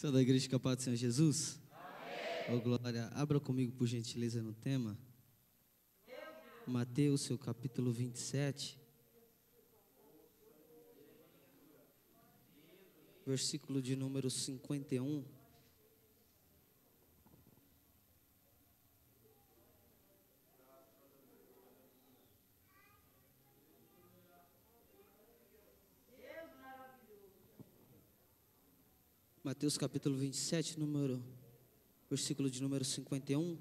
Sou da Igreja Capaz do Senhor Jesus? Amém. Oh, glória. Abra comigo, por gentileza, no tema. Mateus, seu capítulo 27. Versículo de número 51. Mateus capítulo 27, versículo de número 51.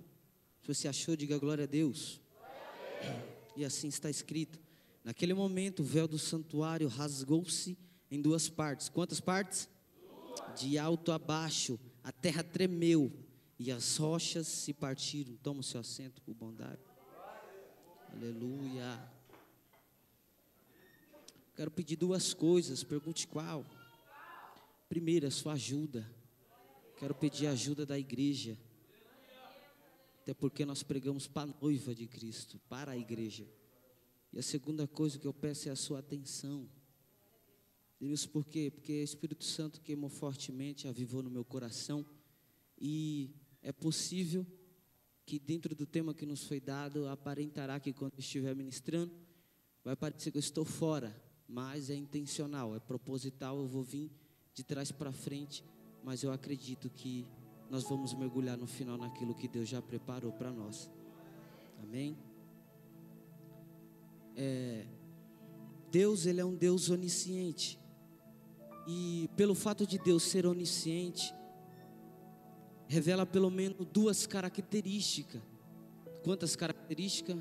Se você achou, diga glória a Deus. E assim está escrito: naquele momento o véu do santuário rasgou-se em duas partes. Quantas partes? De alto a baixo, a terra tremeu e as rochas se partiram. Toma o seu assento por bondade. Aleluia. Quero pedir duas coisas, pergunte qual. Primeiro, a sua ajuda. Quero pedir a ajuda da igreja. Até porque nós pregamos para a noiva de Cristo, para a igreja. E a segunda coisa que eu peço é a sua atenção. Isso por quê? Porque o Espírito Santo queimou fortemente, avivou no meu coração. E é possível que dentro do tema que nos foi dado, aparentará que quando estiver ministrando, vai parecer que eu estou fora. Mas é intencional, é proposital, eu vou vir de trás para frente, mas eu acredito que nós vamos mergulhar no final naquilo que Deus já preparou para nós. Amém? Deus, Ele é um Deus onisciente. E pelo fato de Deus ser onisciente, revela pelo menos duas características. Quantas características?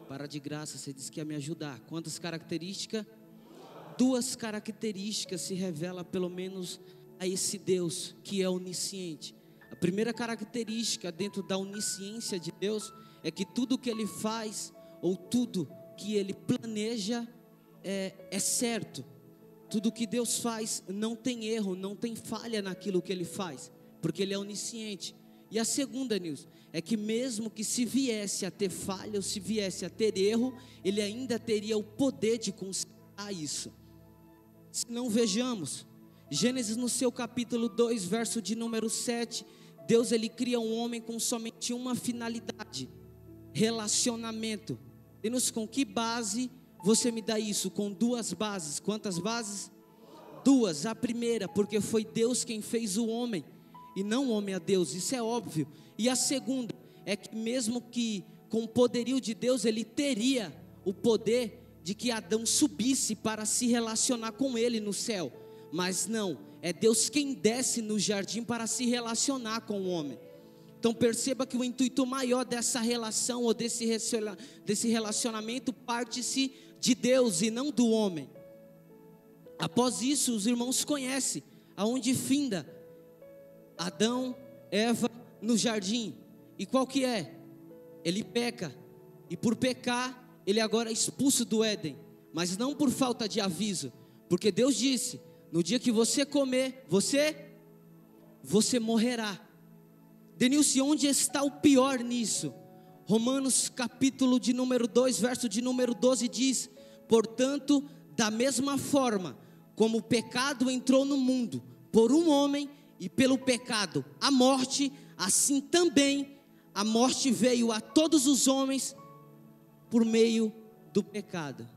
Para de graça, você disse que ia me ajudar. Quantas características? Duas características se revela pelo menos a esse Deus que é onisciente. A primeira característica dentro da onisciência de Deus é que tudo que Ele faz, ou tudo que Ele planeja é certo. Tudo que Deus faz não tem erro, não tem falha naquilo que Ele faz, porque Ele é onisciente. E a segunda, Nilson, é que mesmo que se viesse a ter falha ou se viesse a ter erro, Ele ainda teria o poder de consertar isso. Se não, vejamos Gênesis no seu capítulo 2, verso de número 7. Deus, Ele cria um homem com somente uma finalidade: relacionamento. E com que base você me dá isso? Com duas bases. Quantas bases? Duas. A primeira, porque foi Deus quem fez o homem e não o homem a Deus, isso é óbvio. E a segunda é que mesmo que com o poderio de Deus, Ele teria o poder de que Adão subisse para se relacionar com Ele no céu. Mas não, é Deus quem desce no jardim para se relacionar com o homem. Então perceba que o intuito maior dessa relação ou desse relacionamento parte-se de Deus e não do homem. Após isso, os irmãos conhecem aonde finda Adão, Eva no jardim. E qual que é? Ele peca, e por pecar ele agora é expulso do Éden, mas não por falta de aviso, porque Deus disse: no dia que você comer, você morrerá. Denilson, onde está o pior nisso? Romanos capítulo de número 2, verso de número 12 diz: portanto, da mesma forma como o pecado entrou no mundo por um homem, e pelo pecado a morte, assim também a morte veio a todos os homens por meio do pecado.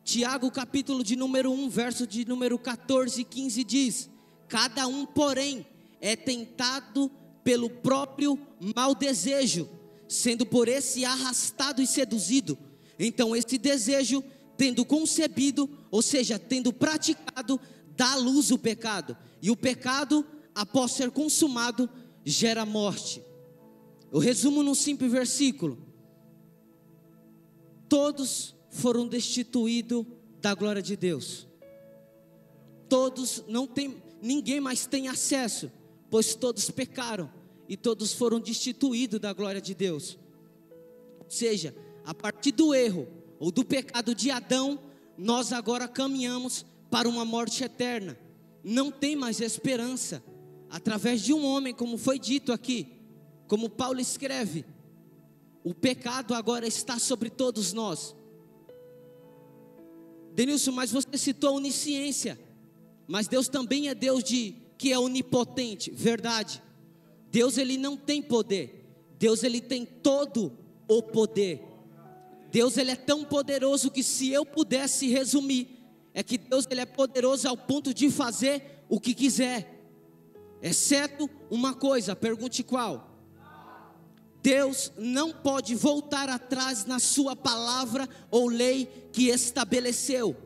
Tiago capítulo de número 1, verso de número 14 e 15 diz: cada um, porém, é tentado pelo próprio mau desejo, sendo por esse arrastado e seduzido. Então esse desejo, tendo concebido, ou seja, tendo praticado, dá à luz o pecado. E o pecado, após ser consumado, gera morte. Eu resumo num simples versículo: todos foram destituídos da glória de Deus. Todos, ninguém mais tem acesso, pois todos pecaram e todos foram destituídos da glória de Deus. Ou seja, a partir do erro ou do pecado de Adão, nós agora caminhamos para uma morte eterna. Não tem mais esperança através de um homem, como foi dito aqui, como Paulo escreve: o pecado agora está sobre todos nós. Denilson, mas você citou a onisciência, mas Deus também é Deus de que é onipotente. Verdade. Deus, ele não tem poder. Deus, ele tem todo o poder. Deus, ele é tão poderoso que, se eu pudesse resumir, é que Deus, ele é poderoso ao ponto de fazer o que quiser, exceto uma coisa. Pergunte qual? Deus não pode voltar atrás na sua palavra ou lei que estabeleceu.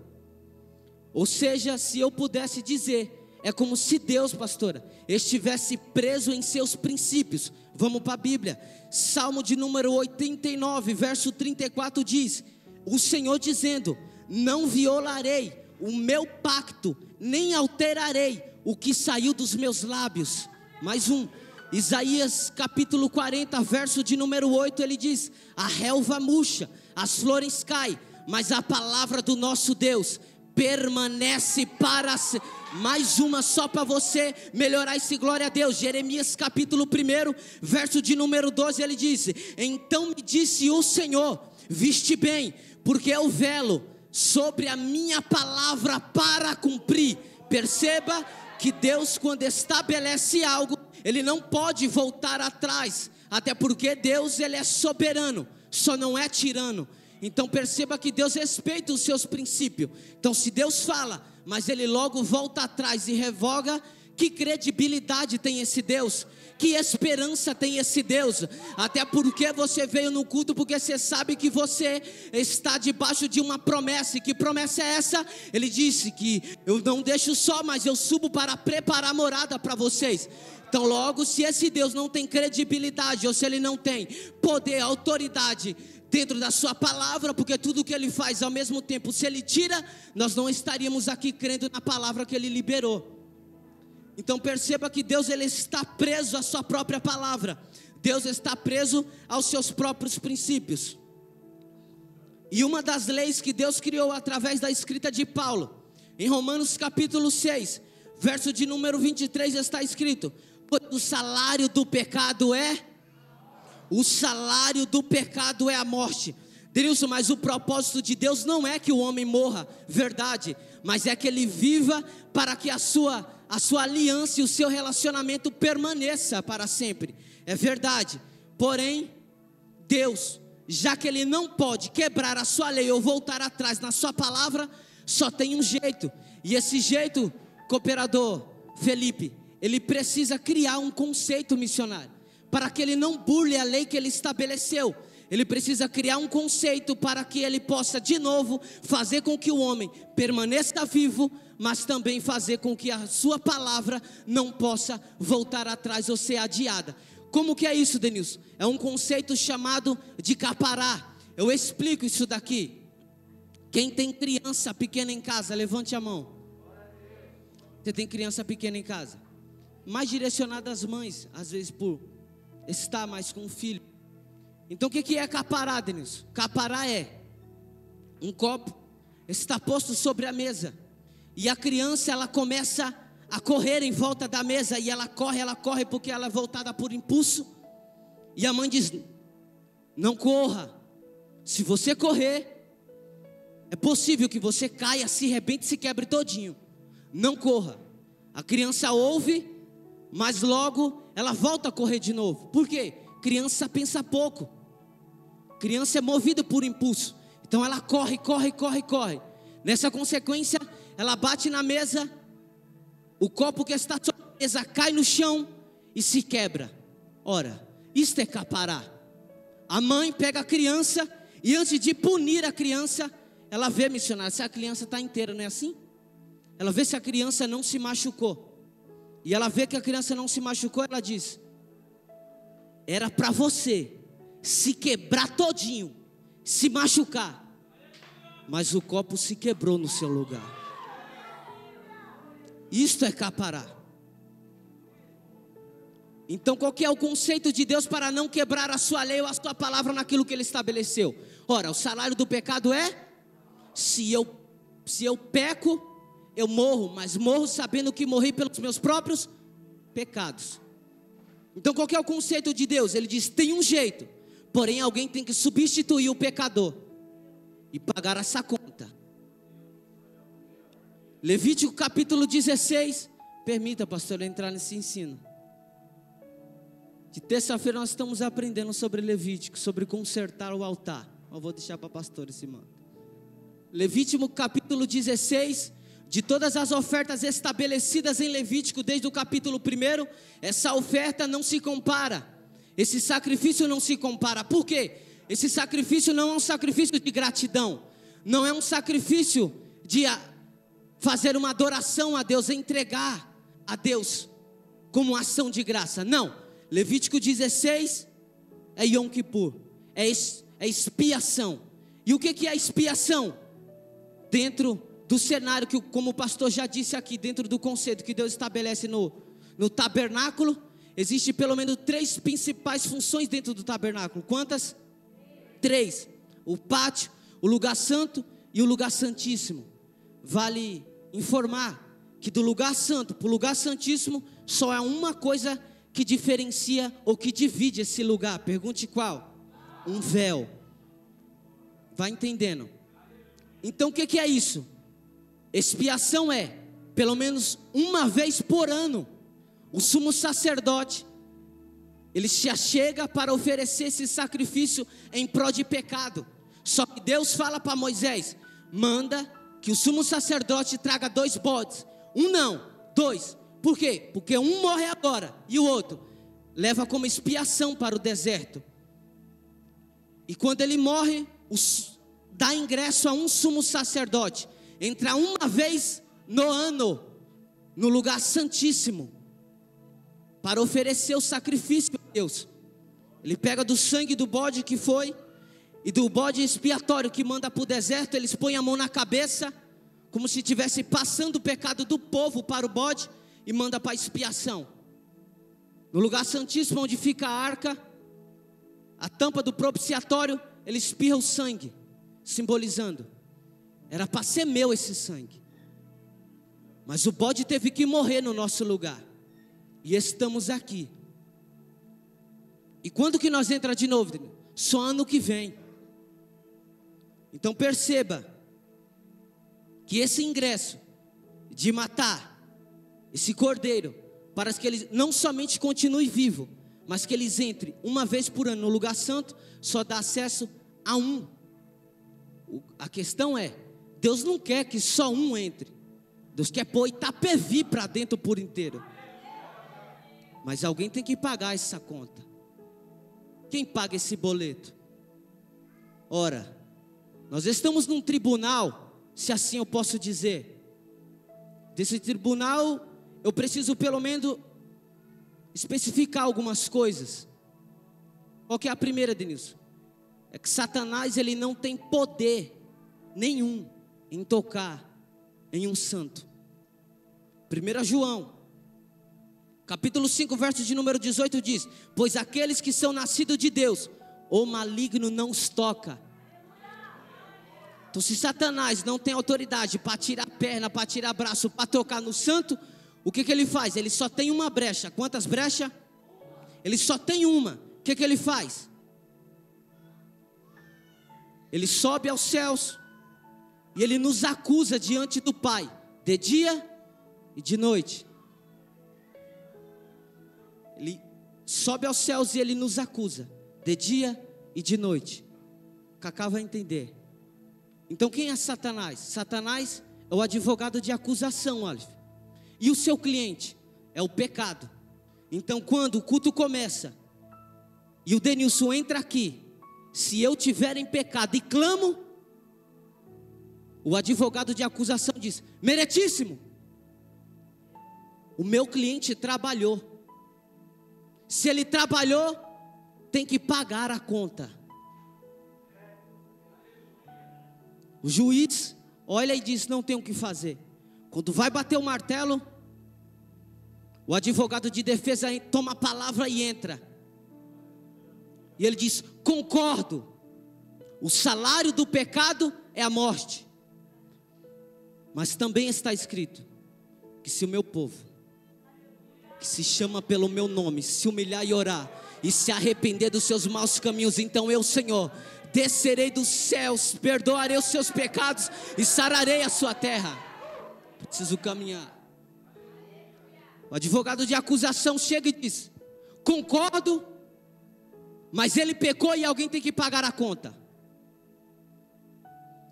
Ou seja, se eu pudesse dizer, é como se Deus, pastora, estivesse preso em seus princípios. Vamos para a Bíblia. Salmo de número 89, verso 34 diz: o Senhor dizendo: não violarei o meu pacto, nem alterarei o que saiu dos meus lábios. Mais um. Isaías capítulo 40, verso de número 8, ele diz: a relva murcha, as flores caem, mas a palavra do nosso Deus permanece para sempre. Mais uma só para você melhorar esse glória a Deus. Jeremias capítulo 1, verso de número 12, ele diz: então me disse o Senhor, viste bem, porque eu velo sobre a minha palavra para cumprir. Perceba que Deus, quando estabelece algo, ele não pode voltar atrás, até porque Deus, ele é soberano, só não é tirano. Então perceba que Deus respeita os seus princípios. Então, se Deus fala, mas ele logo volta atrás e revoga, que credibilidade tem esse Deus? Que esperança tem esse Deus? Até porque você veio no culto porque você sabe que você está debaixo de uma promessa. E que promessa é essa? Ele disse que eu não deixo só, mas eu subo para preparar morada para vocês. Então logo, se esse Deus não tem credibilidade, ou se ele não tem poder, autoridade dentro da sua palavra, porque tudo que ele faz ao mesmo tempo, se ele tira, nós não estaríamos aqui crendo na palavra que ele liberou. Então perceba que Deus, ele está preso à sua própria palavra. Deus está preso aos seus próprios princípios. E uma das leis que Deus criou através da escrita de Paulo, em Romanos capítulo 6, verso de número 23, está escrito: pois o salário do pecado é... o salário do pecado é a morte. Denilson, mas o propósito de Deus não é que o homem morra, verdade, mas é que ele viva para que a sua aliança e o seu relacionamento permaneça para sempre. É verdade. Porém, Deus, já que ele não pode quebrar a sua lei ou voltar atrás na sua palavra, só tem um jeito. E esse jeito, cooperador Felipe, ele precisa criar um conceito missionário, para que ele não burle a lei que ele estabeleceu. Ele precisa criar um conceito para que ele possa de novo fazer com que o homem permaneça vivo, mas também fazer com que a sua palavra não possa voltar atrás ou ser adiada. Como que é isso, Denilson? É um conceito chamado de capará. Eu explico isso daqui. Quem tem criança pequena em casa, levante a mão. Você tem criança pequena em casa? Mais direcionada às mães, às vezes por estar mais com o filho. Então o que é capará, Denilson? Capará é um copo, está posto sobre a mesa, e a criança, ela começa a correr em volta da mesa, e ela corre porque ela é voltada por impulso, e a mãe diz: não corra, se você correr, é possível que você caia, se arrebente, se quebre todinho. Não corra. A criança ouve, mas logo ela volta a correr de novo. Por quê? Criança pensa pouco. Criança é movida por impulso. Então ela corre. Nessa consequência, ela bate na mesa, o copo que está sobre a mesa cai no chão e se quebra. Ora, isto é capará. A mãe pega a criança e, antes de punir a criança, ela vê, missionário, se a criança está inteira, não é assim? Ela vê se a criança não se machucou. E ela vê que a criança não se machucou, ela diz: era para você se quebrar todinho, se machucar, mas o copo se quebrou no seu lugar. Isto é capará. Então qual que é o conceito de Deus para não quebrar a sua lei ou a sua palavra naquilo que ele estabeleceu? Ora, o salário do pecado é: se eu peco, eu morro, mas morro sabendo que morri pelos meus próprios pecados. Então qual que é o conceito de Deus? Ele diz: tem um jeito, porém alguém tem que substituir o pecador e pagar essa conta. Levítico capítulo 16, Permita, pastor, eu entrar nesse ensino. De terça-feira nós estamos aprendendo sobre Levítico, sobre consertar o altar. Eu vou deixar para a pastora esse manto. Levítico capítulo 16, de todas as ofertas estabelecidas em Levítico, desde o capítulo 1, essa oferta não se compara. Esse sacrifício não se compara. Por quê? Esse sacrifício não é um sacrifício de gratidão. Não é um sacrifício de fazer uma adoração a Deus, entregar a Deus como ação de graça. Não. Levítico 16 é Yom Kippur, é expiação. E o que é expiação? Dentro do cenário que, como o pastor já disse aqui, dentro do conceito que Deus estabelece no tabernáculo, existe pelo menos 3 principais funções dentro do tabernáculo. Quantas? 3. O pátio, o lugar santo e o lugar santíssimo. Vale informar que do lugar santo para o lugar santíssimo só há uma coisa que diferencia ou que divide esse lugar. Pergunte qual? Um véu. Vai entendendo? Então o que é isso? Expiação é, pelo menos uma vez por ano, o sumo sacerdote, ele se achega para oferecer esse sacrifício em prol de pecado. Só que Deus fala para Moisés: manda que o sumo sacerdote traga 2 bodes. Um não, 2. Por quê? Porque um morre agora e o outro leva como expiação para o deserto. E quando ele morre, dá ingresso a um sumo sacerdote. Entra uma vez no ano no lugar santíssimo para oferecer o sacrifício a Deus. Ele pega do sangue do bode que foi e do bode expiatório que manda para o deserto. Eles põem a mão na cabeça, como se estivesse passando o pecado do povo para o bode, e manda para a expiação. No lugar santíssimo, onde fica a arca, a tampa do propiciatório, ele espirra o sangue, simbolizando: era para ser meu esse sangue, mas o bode teve que morrer no nosso lugar, e estamos aqui. E quando que nós entra de novo? Só ano que vem. Então perceba que esse ingresso de matar esse cordeiro, para que ele não somente continue vivo, mas que eles entrem uma vez por ano no lugar santo, só dá acesso a um. A questão é, Deus não quer que só um entre. Deus quer pôr Itapevi para dentro por inteiro. Mas alguém tem que pagar essa conta. Quem paga esse boleto? Ora, nós estamos num tribunal, se assim eu posso dizer. Desse tribunal eu preciso pelo menos especificar algumas coisas. Qual que é a primeira, Denilson? É que Satanás, ele não tem poder nenhum em tocar em um santo. 1 João capítulo 5, verso de número 18 diz: pois aqueles que são nascidos de Deus, o maligno não os toca. Então se Satanás não tem autoridade para tirar a perna, para tirar braço, para tocar no santo, o que ele faz? Ele só tem uma brecha. Quantas brechas? Ele só tem uma. O que ele faz? Ele sobe aos céus e ele nos acusa diante do Pai, de dia e de noite. Ele sobe aos céus e ele nos acusa, de dia e de noite. Cacá vai entender. Então quem é Satanás? Satanás é o advogado de acusação, Aleph. E o seu cliente é o pecado. Então quando o culto começa e o Denilson entra aqui, se eu tiver em pecado e clamo, o advogado de acusação diz: meritíssimo, o meu cliente trabalhou. Se ele trabalhou, tem que pagar a conta. O juiz olha e diz: não tem o que fazer. Quando vai bater o martelo, o advogado de defesa toma a palavra e entra. E ele diz: concordo, o salário do pecado é a morte. Mas também está escrito que se o meu povo, que se chama pelo meu nome, se humilhar e orar e se arrepender dos seus maus caminhos, então eu, Senhor, descerei dos céus, perdoarei os seus pecados e sararei a sua terra. Preciso caminhar. O advogado de acusação chega e diz: concordo, mas ele pecou e alguém tem que pagar a conta.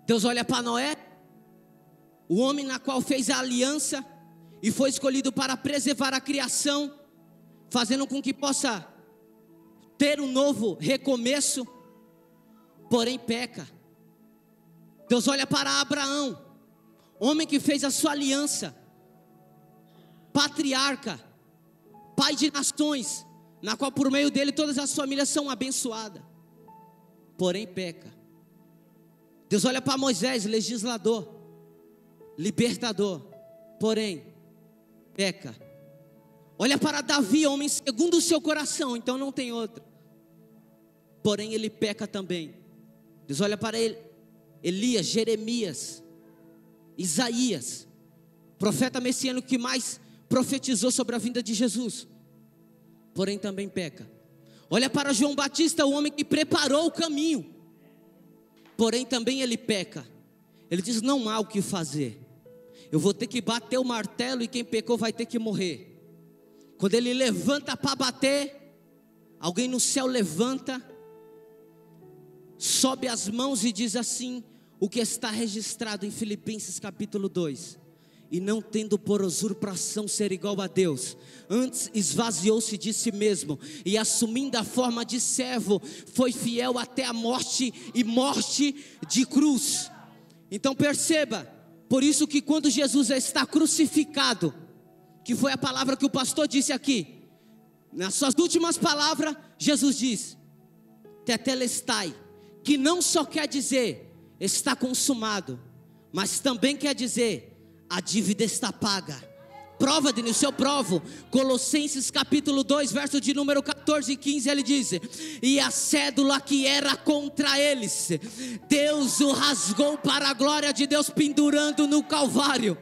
Deus olha para Noé, o homem na qual fez a aliança e foi escolhido para preservar a criação, fazendo com que possa ter um novo recomeço, porém peca. Deus olha para Abraão, homem que fez a sua aliança, patriarca, pai de nações, na qual por meio dele todas as famílias são abençoadas, porém peca. Deus olha para Moisés, legislador, libertador, porém peca. Olha para Davi, homem segundo o seu coração, então não tem outro, porém ele peca também. Deus olha para ele, Elias, Jeremias, Isaías, profeta messiânico que mais profetizou sobre a vinda de Jesus, porém também peca. Olha para João Batista, o homem que preparou o caminho, porém também ele peca. Ele diz: não há o que fazer, eu vou ter que bater o martelo e quem pecou vai ter que morrer. Quando ele levanta para bater, alguém no céu levanta, sobe as mãos e diz assim, o que está registrado em Filipenses capítulo 2: e não tendo por usurpação ser igual a Deus, antes esvaziou-se de si mesmo, e assumindo a forma de servo, foi fiel até a morte, e morte de cruz. Então perceba, por isso que quando Jesus está crucificado, que foi a palavra que o pastor disse aqui, nas suas últimas palavras, Jesus diz, tetelestai, que não só quer dizer, está consumado, mas também quer dizer, a dívida está paga. Prova, Denilson, eu provo. Colossenses capítulo 2, verso de número 14 e 15, ele diz, e a cédula que era contra eles, Deus o rasgou para a glória de Deus, pendurando no Calvário.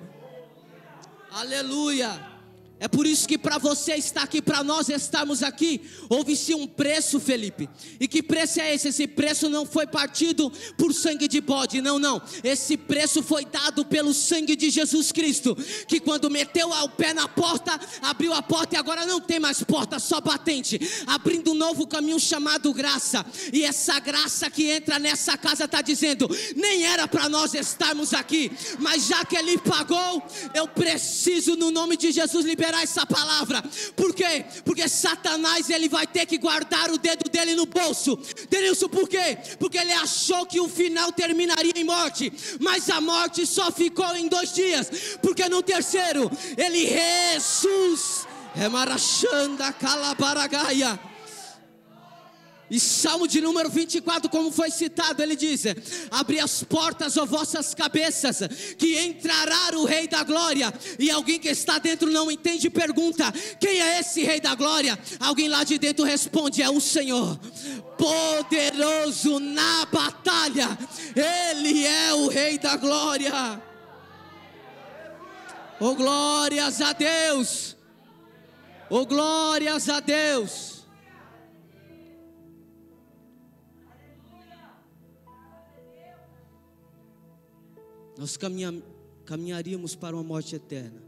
Aleluia. É por isso que para você estar aqui, para nós estarmos aqui, houve-se um preço, Felipe. E que preço é esse? Esse preço não foi partido por sangue de bode, não, não. Esse preço foi dado pelo sangue de Jesus Cristo, que quando meteu o pé na porta, abriu a porta e agora não tem mais porta, só batente, abrindo um novo caminho chamado graça. E essa graça que entra nessa casa está dizendo, nem era para nós estarmos aqui, mas já que Ele pagou, eu preciso no nome de Jesus liberar essa palavra. Por quê? Porque Satanás, ele vai ter que guardar o dedo dele no bolso. Denilson, por quê? Porque ele achou que o final terminaria em morte, mas a morte só ficou em 2 dias, porque no terceiro ele ressuscitou. Remarachanda calabaragaia. E Salmo de número 24, como foi citado, ele diz, abri as portas, ó vossas cabeças, que entrará o Rei da Glória. E alguém que está dentro não entende, pergunta, quem é esse Rei da Glória? Alguém lá de dentro responde, é o Senhor, poderoso na batalha, Ele é o Rei da Glória. Oh glórias a Deus, oh glórias a Deus. Nós caminharíamos para uma morte eterna,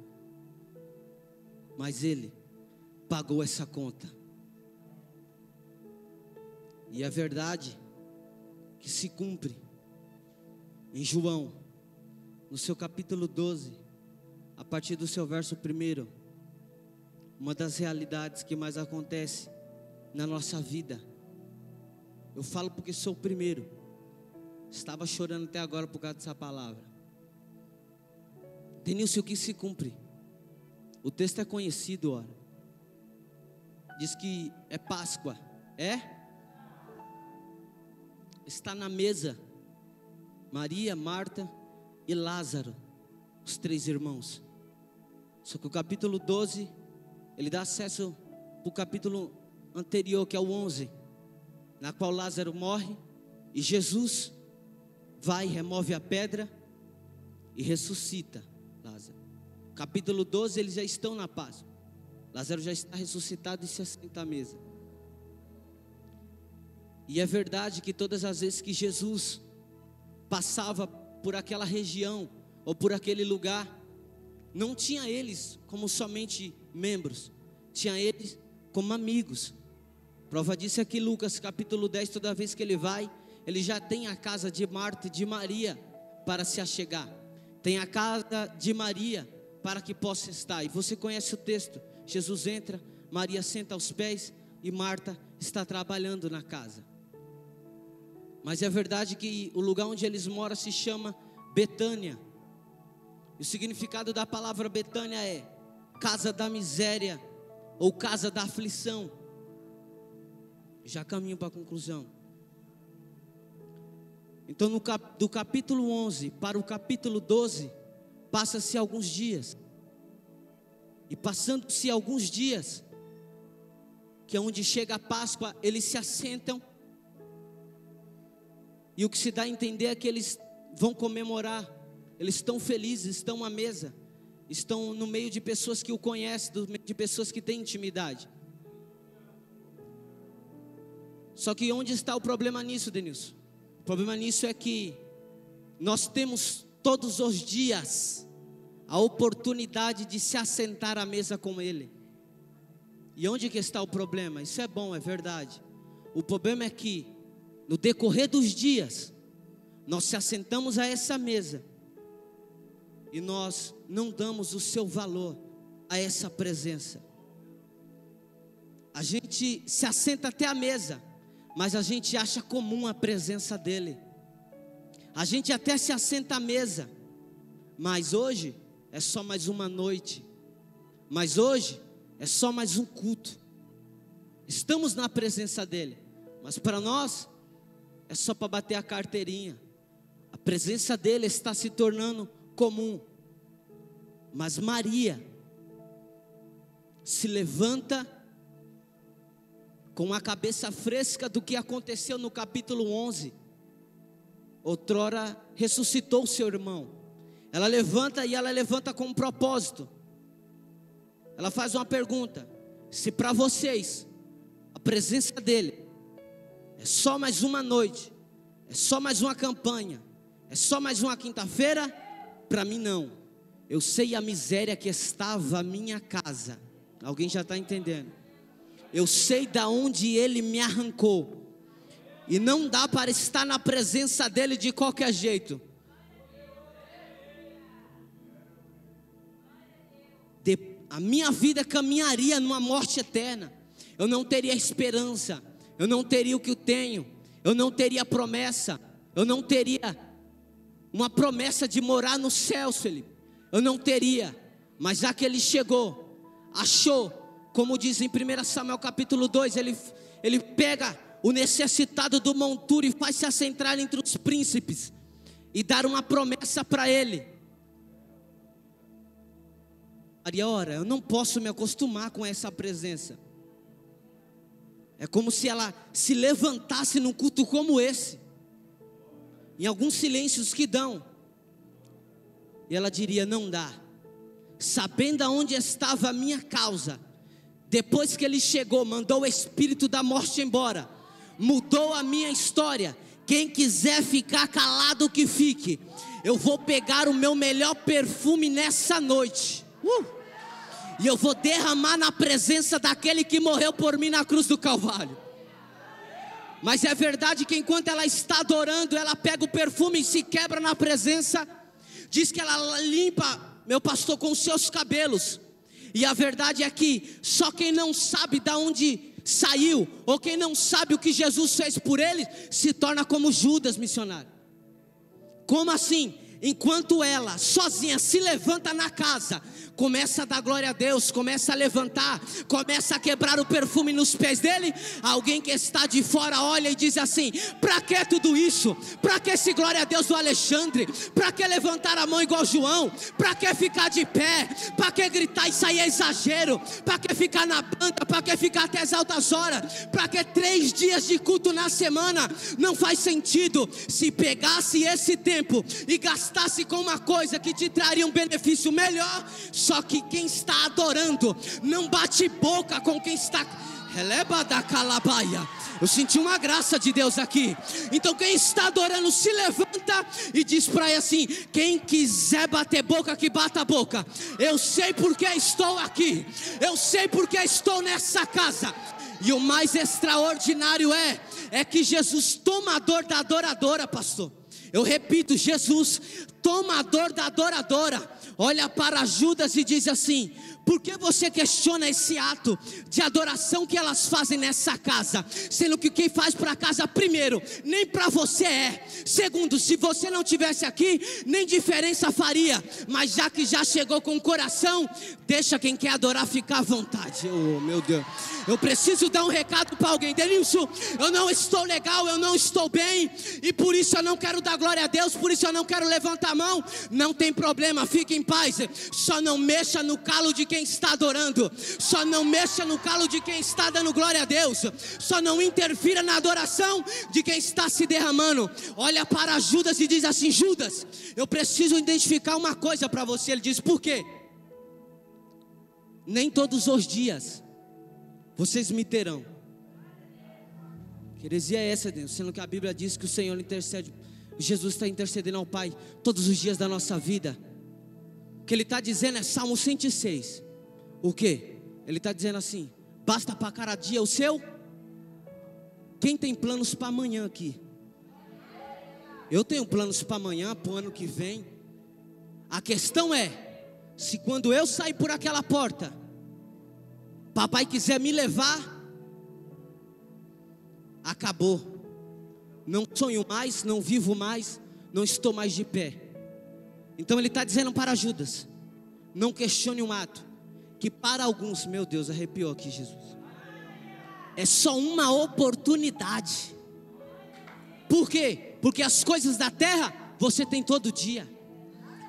mas Ele pagou essa conta. E é verdade que se cumpre em João, no seu capítulo 12, a partir do seu verso 1, uma das realidades que mais acontece na nossa vida. Eu falo porque sou o primeiro, estava chorando até agora por causa dessa palavra. Denilson, o que se cumpre? O texto é conhecido, ora. Diz que é Páscoa. É? Está na mesa Maria, Marta e Lázaro, os 3 irmãos. Só que o capítulo 12, ele dá acesso para o capítulo anterior, que é o 11, na qual Lázaro morre e Jesus vai, remove a pedra e ressuscita Lázaro. Capítulo 12, eles já estão na Páscoa. Lázaro já está ressuscitado e se assenta à mesa. E é verdade que todas as vezes que Jesus passava por aquela região ou por aquele lugar, não tinha eles como somente membros, tinha eles como amigos. Prova disso é que Lucas capítulo 10, toda vez que ele vai, ele já tem a casa de Marta e de Maria para se achegar. Tem a casa de Maria para que possa estar. E você conhece o texto. Jesus entra, Maria senta aos pés e Marta está trabalhando na casa. Mas é verdade que o lugar onde eles moram se chama Betânia. E o significado da palavra Betânia é casa da miséria ou casa da aflição. Já caminho para a conclusão. Então do capítulo 11 para o capítulo 12 passa-se alguns dias. E passando-se alguns dias, que é onde chega a Páscoa, eles se assentam. E o que se dá a entender é que eles vão comemorar. Eles estão felizes, estão à mesa, estão no meio de pessoas que o conhecem, de pessoas que têm intimidade. Só que onde está o problema nisso, Denilson? O problema nisso é que nós temos todos os dias a oportunidade de se assentar à mesa com Ele. E onde que está o problema? Isso é bom, é verdade. O problema é que no decorrer dos dias nós se assentamos a essa mesa e nós não damos o seu valor a essa presença. A gente se assenta até a mesa, mas a gente acha comum a presença dele. A gente até se assenta à mesa, mas hoje é só mais uma noite. Mas hoje é só mais um culto. Estamos na presença dele, mas para nós é só para bater a carteirinha. A presença dele está se tornando comum. Mas Maria se levanta com a cabeça fresca do que aconteceu no capítulo 11. Outrora ressuscitou seu irmão. Ela levanta e ela levanta com um propósito. Ela faz uma pergunta: se para vocês a presença dele é só mais uma noite, é só mais uma campanha, é só mais uma quinta-feira, para mim não. Eu sei a miséria que estava a minha casa. Alguém já está entendendo? Eu sei da onde ele me arrancou. E não dá para estar na presença dele de qualquer jeito. A minha vida caminharia numa morte eterna. Eu não teria esperança. Eu não teria o que eu tenho. Eu não teria promessa. Eu não teria uma promessa de morar no céu, Felipe. Eu não teria. Mas já que ele chegou, achou, como diz em 1 Samuel capítulo 2, ele pega o necessitado do monturo e faz se assentar entre os príncipes e dar uma promessa para ele. Maria, ora, eu não posso me acostumar com essa presença. É como se ela se levantasse num culto como esse, em alguns silêncios que dão, e ela diria: não dá. Sabendo aonde estava a minha causa, depois que ele chegou, mandou o espírito da morte embora, mudou a minha história. Quem quiser ficar calado que fique. Eu vou pegar o meu melhor perfume nessa noite, e eu vou derramar na presença daquele que morreu por mim na cruz do Calvário. Mas é verdade que enquanto ela está adorando, ela pega o perfume e se quebra na presença. Diz que ela limpa, meu pastor, com os seus cabelos. E a verdade é que só quem não sabe de onde saiu, ou quem não sabe o que Jesus fez por ele, se torna como Judas, missionário. Como assim? Enquanto ela sozinha se levanta na casa, começa a dar glória a Deus, começa a levantar, começa a quebrar o perfume nos pés dele, alguém que está de fora olha e diz assim: para que tudo isso? Para que esse glória a Deus do Alexandre? Para que levantar a mão igual João? Para que ficar de pé? Para que gritar? Isso aí é exagero. Para que ficar na banda? Para que ficar até as altas horas? Para que 3 dias de culto na semana? Não faz sentido. Se pegasse esse tempo e gastasse com uma coisa que te traria um benefício melhor. Só que quem está adorando não bate boca com quem está Releba da calabaia. Eu senti uma graça de Deus aqui. Então quem está adorando, se levanta e diz para ele assim: quem quiser bater boca, que bata a boca. Eu sei porque estou aqui. Eu sei porque estou nessa casa. E o mais extraordinário é que Jesus toma a dor da adoradora, pastor. Eu repito, Jesus toma a dor da adoradora. Olha para Judas e diz assim: por que você questiona esse ato de adoração que elas fazem nessa casa? Sendo que quem faz para casa, primeiro, nem para você é. Segundo, se você não tivesse aqui, nem diferença faria. Mas já que já chegou com o coração, deixa quem quer adorar ficar à vontade. Oh, meu Deus. Eu preciso dar um recado para alguém. Denilson, eu não estou legal, eu não estou bem, e por isso eu não quero dar glória a Deus, por isso eu não quero levantar a mão. Não tem problema, fique em paz. Só não mexa no calo de quem está adorando. Só não mexa no calo de quem está dando glória a Deus. Só não interfira na adoração de quem está se derramando. Olha para Judas e diz assim: Judas, eu preciso identificar uma coisa para você. Ele diz: por quê? Nem todos os dias vocês me terão. Que heresia é essa, Deus? Sendo que a Bíblia diz que o Senhor intercede, Jesus está intercedendo ao Pai todos os dias da nossa vida. O que Ele está dizendo é Salmo 106. O que? Ele está dizendo assim: basta para cada dia o seu. Quem tem planos para amanhã aqui? Eu tenho planos para amanhã, para o ano que vem. A questão é, se quando eu sair por aquela porta, papai quiser me levar, acabou. Não sonho mais, não vivo mais, não estou mais de pé. Então ele está dizendo para Judas: não questione um ato que para alguns, meu Deus, arrepiou aqui Jesus, é só uma oportunidade. Por quê? Porque as coisas da terra você tem todo dia.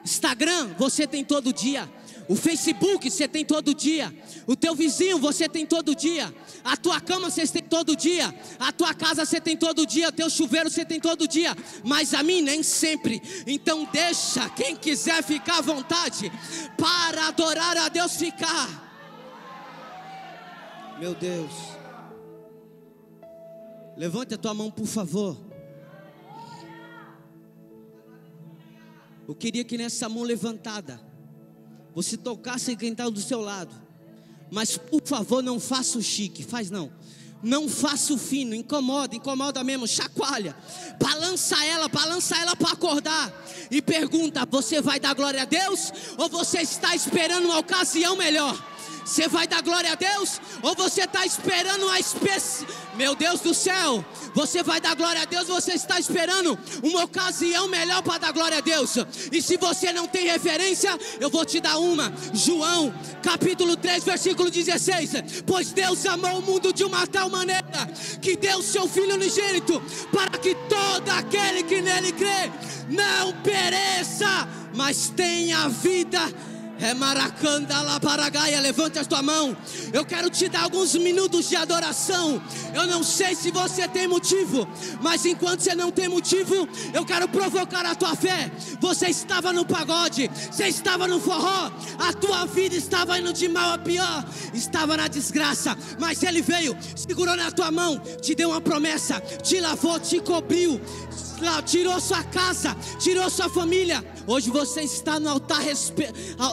Instagram você tem todo dia. O Facebook você tem todo dia. O teu vizinho você tem todo dia. A tua cama você tem todo dia. A tua casa você tem todo dia. O teu chuveiro você tem todo dia. Mas a mim nem sempre. Então deixa quem quiser ficar à vontade para adorar a Deus ficar. Meu Deus. Levante a tua mão, por favor. Eu queria que nessa mão levantada você tocasse quem está do seu lado. Mas por favor, não faça o chique. Faz não. Não faça o fino. Incomoda mesmo. Chacoalha. Balança ela para acordar. E pergunta: você vai dar glória a Deus? Ou você está esperando uma ocasião melhor? Você vai dar glória a Deus? Ou você está esperando uma espécie? Meu Deus do céu. Você vai dar glória a Deus, você está esperando uma ocasião melhor para dar glória a Deus. E se você não tem referência, eu vou te dar uma. João capítulo 3 versículo 16. Pois Deus amou o mundo de uma tal maneira que deu seu Filho unigênito, para que todo aquele que nele crê não pereça, mas tenha vida. É Maracanda lá Paragaia. Levante a tua mão. Eu quero te dar alguns minutos de adoração. Eu não sei se você tem motivo, mas enquanto você não tem motivo, eu quero provocar a tua fé. Você estava no pagode, você estava no forró, a tua vida estava indo de mal a pior, estava na desgraça, mas Ele veio, segurou na tua mão, te deu uma promessa, te lavou, te cobriu, tirou sua casa, tirou sua família. Hoje você está no altar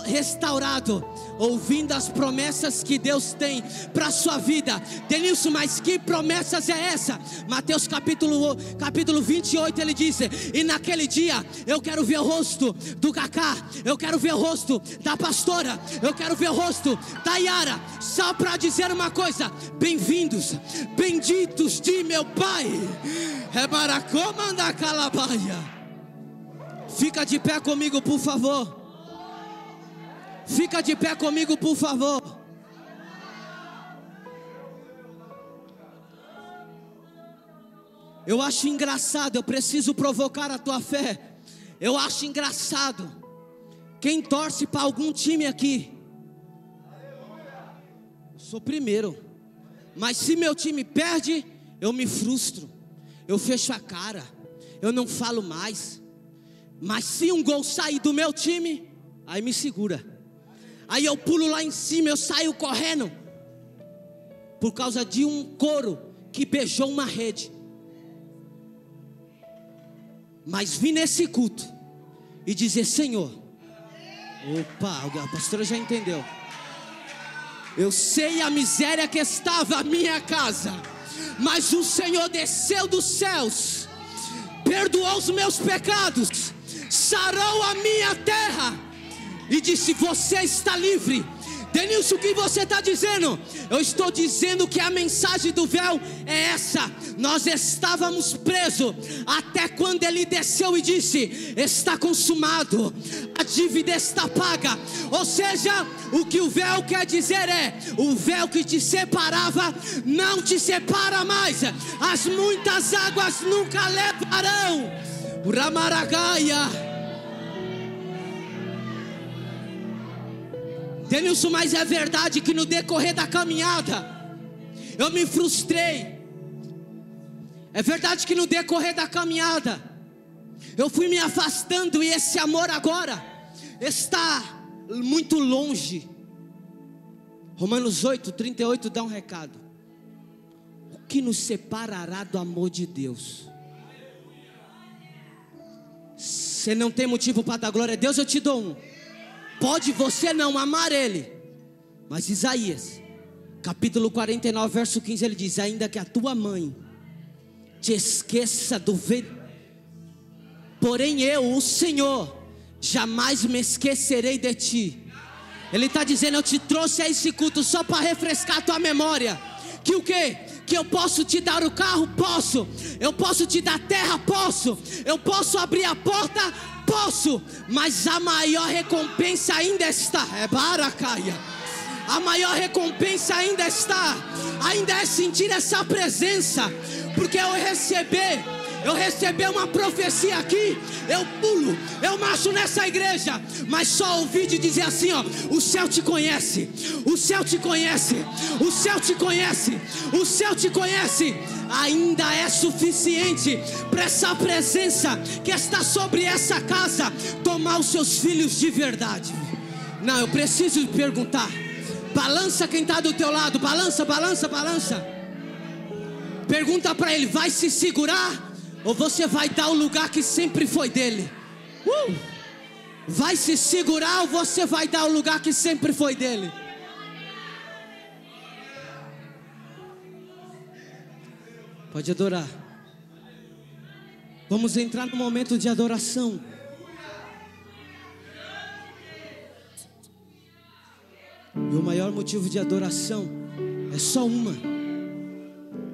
restaurado, ouvindo as promessas que Deus tem para a sua vida. Denilson, mas que promessas é essa? Mateus capítulo 28, ele diz: e naquele dia eu quero ver o rosto do Cacá, eu quero ver o rosto da pastora, eu quero ver o rosto da Yara, só para dizer uma coisa: bem-vindos, benditos de meu Pai. É Maracomanda Calabaia. Fica de pé comigo, por favor. Fica de pé comigo, por favor. Eu acho engraçado, eu preciso provocar a tua fé. Eu acho engraçado quem torce para algum time aqui. Eu sou primeiro, mas se meu time perde, eu me frustro, eu fecho a cara, eu não falo mais. Mas se um gol sair do meu time, aí me segura. Aí eu pulo lá em cima, eu saio correndo. por causa de um couro que beijou uma rede. Mas vir nesse culto e dizer: Senhor, opa, a pastora já entendeu. Eu sei a miséria que estava a minha casa, mas o Senhor desceu dos céus, perdoou os meus pecados, sarou a minha terra e disse: você está livre. Denilson, o que você está dizendo? Eu estou dizendo que a mensagem do véu é essa. Nós estávamos presos até quando ele desceu e disse: está consumado, a dívida está paga. Ou seja, o que o véu quer dizer é: o véu que te separava não te separa mais. As muitas águas nunca levarão. Ramaragaia. Denilson, mas é verdade que no decorrer da caminhada eu me frustrei. É verdade que no decorrer da caminhada eu fui me afastando, e esse amor agora está muito longe. Romanos 8:38 dá um recado: o que nos separará do amor de Deus? Você não tem motivo para dar glória a Deus? Eu te dou um. Pode você não amar Ele, mas Isaías capítulo 49 verso 15 ele diz: ainda que a tua mãe te esqueça do ventre, porém eu, o Senhor, jamais me esquecerei de ti. Ele está dizendo: eu te trouxe a esse culto só para refrescar a tua memória. Que o quê? Que eu posso te dar o carro? Posso. Eu posso te dar terra? Posso. Eu posso abrir a porta? Posso. Mas a maior recompensa ainda está. É baracaia. A maior recompensa ainda está. Ainda é sentir essa presença. Porque eu recebi uma profecia aqui, eu pulo, eu marcho nessa igreja, mas só ouvi de dizer assim, ó: o céu te conhece, o céu te conhece, o céu te conhece, o céu te conhece. Ainda é suficiente para essa presença que está sobre essa casa tomar os seus filhos de verdade. Não, eu preciso perguntar. Balança quem está do teu lado, balança, balança, balança. Pergunta para ele: vai se segurar? Ou você vai dar o lugar que sempre foi dele? Vai se segurar ou você vai dar o lugar que sempre foi dele? Pode adorar. Vamos entrar no momento de adoração. E o maior motivo de adoração é só uma.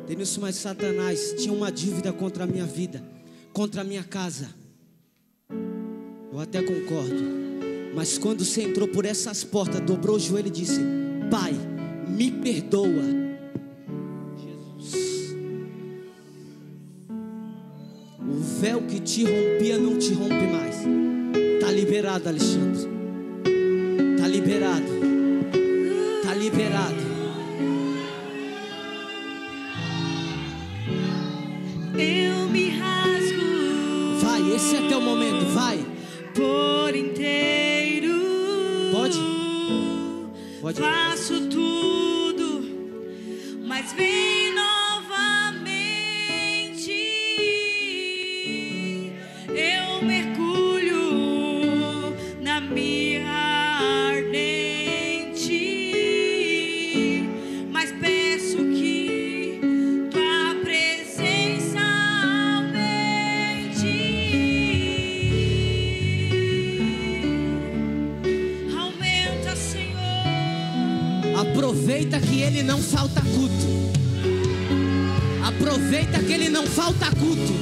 Denilson, mas Satanás tinha uma dívida contra a minha vida, contra a minha casa. Eu até concordo, mas quando você entrou por essas portas, dobrou o joelho e disse: Pai, me perdoa. Jesus, o véu que te rompia não te rompe mais. Está liberado, Alexandre. Está liberado. Está liberado. Eu me rasgo. Vai, esse é teu momento, vai. Por inteiro. Pode? Faço tudo, mas vem novamente. Eu mergulho na minha ardente, mas peço que tua presença aumente. Aumenta, Senhor. Aproveita que ele não falta culto. Aproveita que ele não falta culto.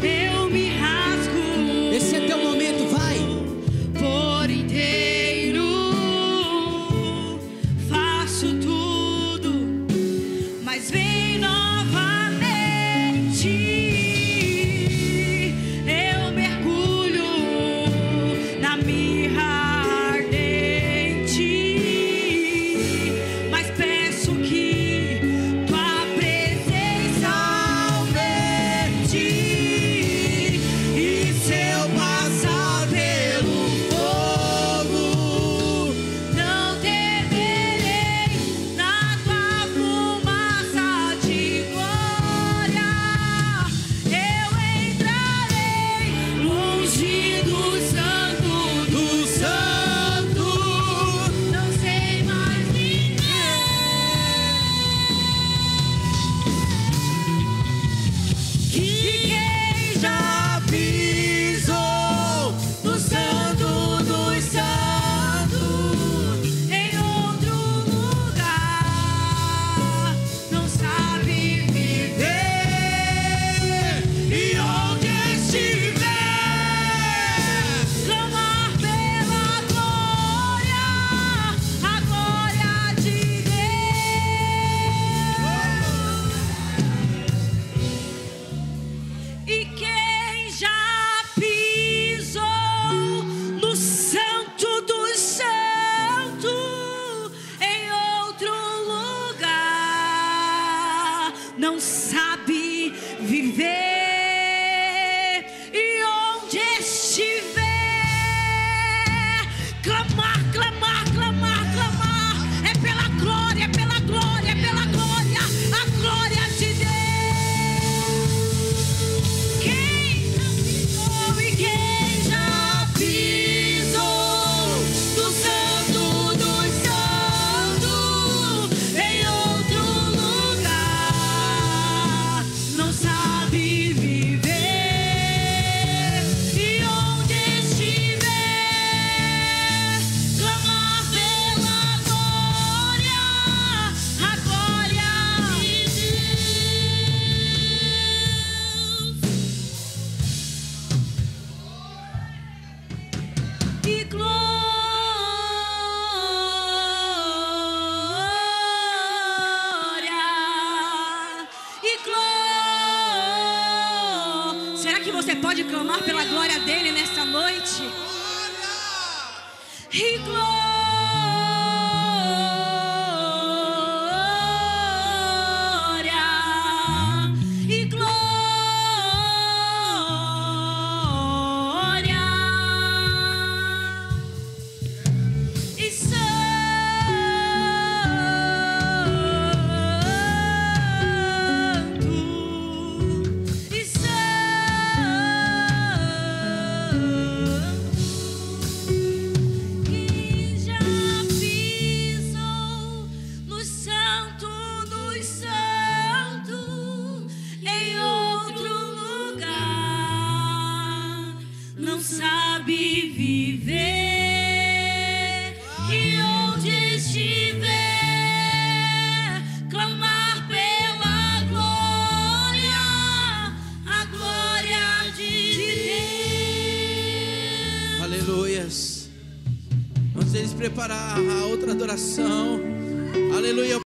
Eu me rasgo. Esse é teu momento, vai. Por inteiro faço tudo, mas vem novamente. Eu mergulho na mirra ardente, mas peço que tua presença e glória. E santo, e quem já pisou no santo dos santos, em outro lugar, não sabe viver. E onde estiver, clamar pela glória, a glória de Deus. Aleluias. Vamos eles preparar a outra adoração. Aleluia.